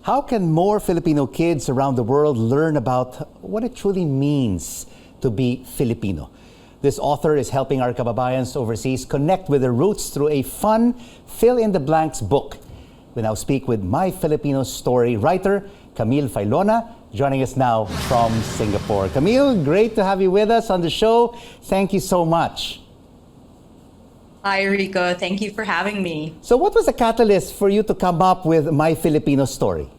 How can more Filipino kids around the world learn about what it truly means to be Filipino? This author is helping our kababayans overseas connect with their roots through a fun fill-in-the-blanks book. We now speak with My Filipino Story writer Camille Faylona, joining us now from Singapore. Camille, great to have you with us on the show. Thank you so much. Hi, Rico. Thank you for having me. So what was the catalyst for you to come up with My Filipino Story?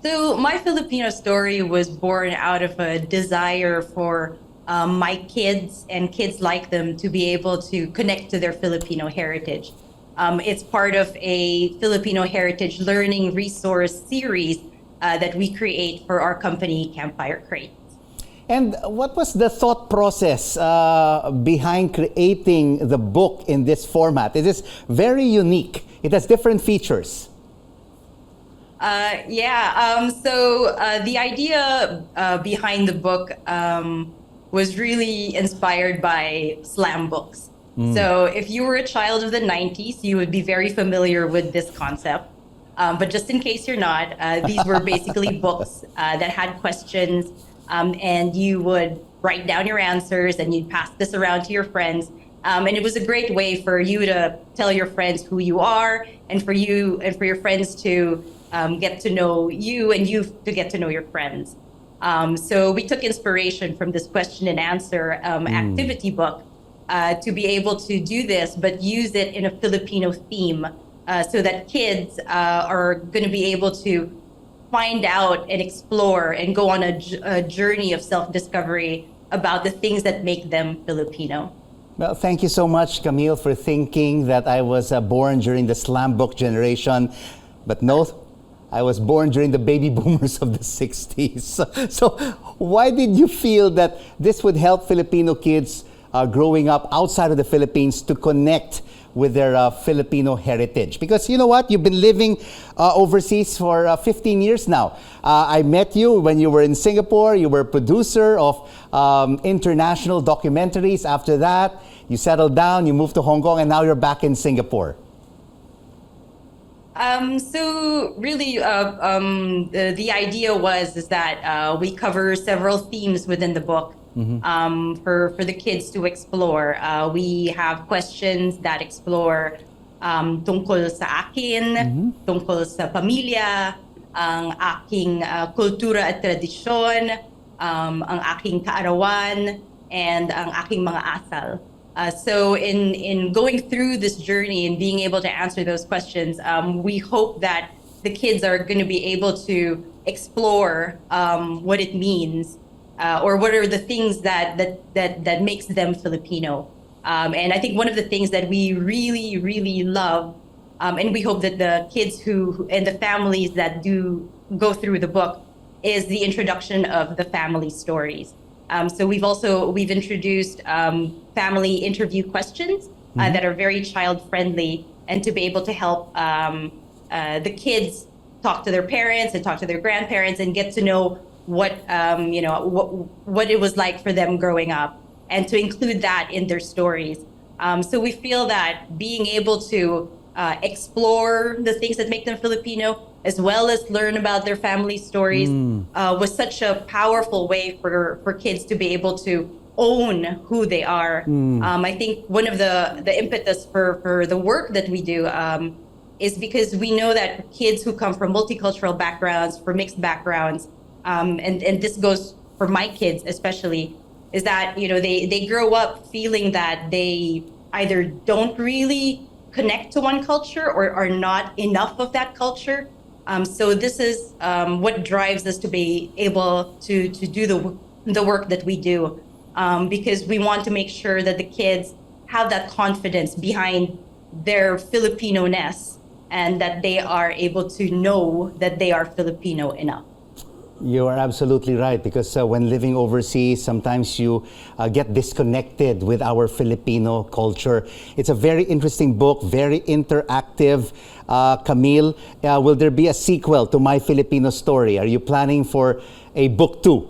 So My Filipino Story was born out of a desire for my kids and kids like them to be able to connect to their Filipino heritage. It's part of a Filipino heritage learning resource series that we create for our company, Campfire Crate. And what was the thought process behind creating the book in this format? It is very unique. It has different features. So the idea behind the book was really inspired by slam books. So if you were a child of the 90s, you would be very familiar with this concept. But just in case you're not, these were basically books that had questions, and you would write down your answers and you'd pass this around to your friends. And it was a great way for you to tell your friends who you are, and for your friends to get to know you, and you to get to know your friends. So we took inspiration from this question and answer activity book to be able to do this, but use it in a Filipino theme so that kids are going to be able to find out and explore and go on a journey of self-discovery about the things that make them Filipino. Well, thank you so much, Camille, for thinking that I was born during the slam book generation. But no, I was born during the baby boomers of the 60s. So why did you feel that this would help Filipino kids growing up outside of the Philippines to connect with their Filipino heritage? Because you know what? You've been living overseas for 15 years now. I met you when you were in Singapore. You were a producer of international documentaries. After that, you settled down, you moved to Hong Kong, and now you're back in Singapore. So really, the idea is that we cover several themes within the book. For the kids to explore. We have questions that explore tungkol sa akin, tungkol sa pamilya, ang aking kultura at tradisyon, ang aking kaarawan, and ang aking mga asal. So in going through this journey and being able to answer those questions, we hope that the kids are going to be able to explore what it means. Or what are the things that makes them Filipino? And I think one of the things that we really, really love, and we hope that the kids who and the families that do go through the book, is the introduction of the family stories. So we've introduced family interview questions that are very child friendly, and to be able to help the kids talk to their parents and talk to their grandparents and get to know what it was like for them growing up, and to include that in their stories. So we feel that being able to explore the things that make them Filipino, as well as learn about their family stories, was such a powerful way for kids to be able to own who they are. I think one of the impetus for the work that we do is because we know that kids who come from multicultural backgrounds, from mixed backgrounds, and this goes for my kids especially, is that they grow up feeling that they either don't really connect to one culture or are not enough of that culture. So this is what drives us to be able to do the work that we do, because we want to make sure that the kids have that confidence behind their Filipino-ness, and that they are able to know that they are Filipino enough. You are absolutely right, because when living overseas, sometimes you get disconnected with our Filipino culture. It's a very interesting book, very interactive. Camille, will there be a sequel to My Filipino Story? Are you planning for a book 2?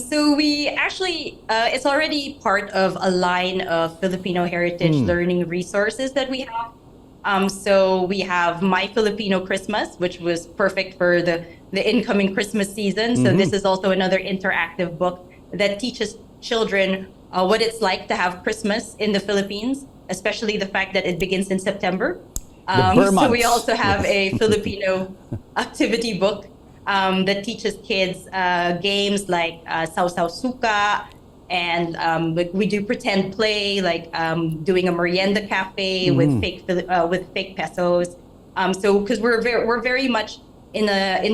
So we actually, it's already part of a line of Filipino heritage learning resources that we have. So we have My Filipino Christmas, which was perfect for the incoming Christmas season. So this is also another interactive book that teaches children what it's like to have Christmas in the Philippines, especially the fact that it begins in September. The Burr So we months. also have Yes. a Filipino activity book that teaches kids games like Sausaw Suka, and we do pretend play, like doing a merienda cafe with fake pesos. So because we're very much in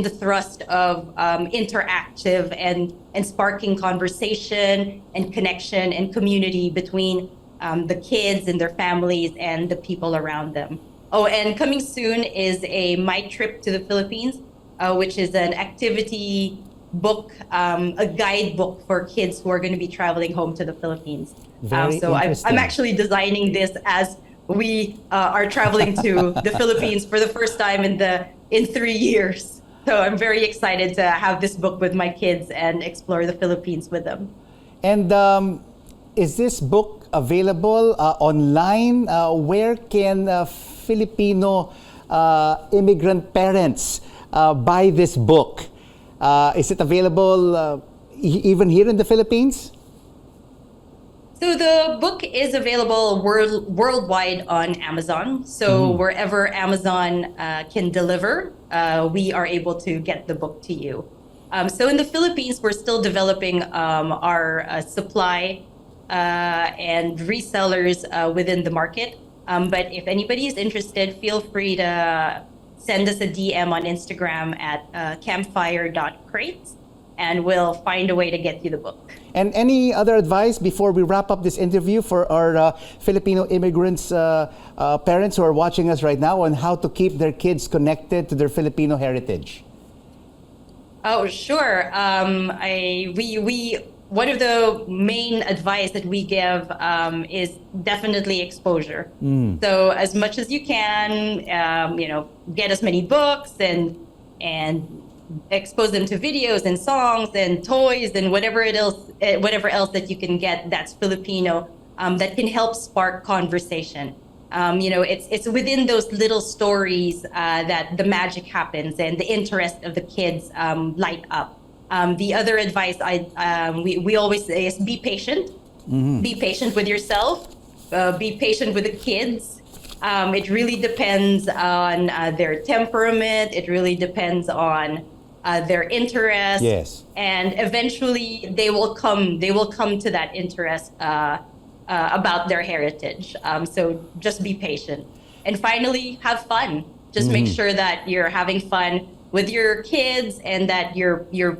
the thrust of interactive and sparking conversation and connection and community between the kids and their families and the people around them. Oh, and coming soon is My Trip to the Philippines, which is an activity book, a guidebook for kids who are going to be traveling home to the Philippines. Very So interesting. I'm actually designing this as we are traveling to the Philippines for the first time in 3 years. So I'm very excited to have this book with my kids and explore the Philippines with them. And is this book available online? Where can Filipino immigrant parents buy this book? Is it available even here in the Philippines? So the book is available worldwide on Amazon. So wherever Amazon can deliver, we are able to get the book to you. So in the Philippines, we're still developing our supply and resellers within the market. But if anybody is interested, feel free to send us a DM on Instagram at campfire.crates, and we'll find a way to get you the book. And any other advice before we wrap up this interview for our Filipino immigrants, parents who are watching us right now, on how to keep their kids connected to their Filipino heritage? Oh, sure. We one of the main advice that we give is definitely exposure. So as much as you can, get as many books and expose them to videos and songs and toys and whatever else that you can get that's Filipino, that can help spark conversation. It's within those little stories that the magic happens and the interest of the kids light up. The other advice we always say is be patient. Be patient with yourself. Be patient with the kids. It really depends on their temperament. It really depends on their interest. Yes. And eventually they will come to that interest about their heritage. So just be patient. And finally, have fun. Just make sure that you're having fun with your kids and that you're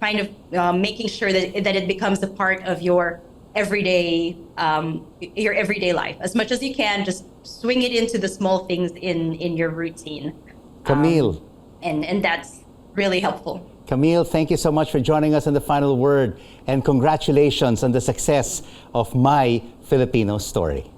kind of making sure that it becomes a part of your everyday life. As much as you can, just swing it into the small things in your routine. Camille. And that's really helpful. Camille, thank you so much for joining us on The Final Word, and congratulations on the success of My Filipino Story.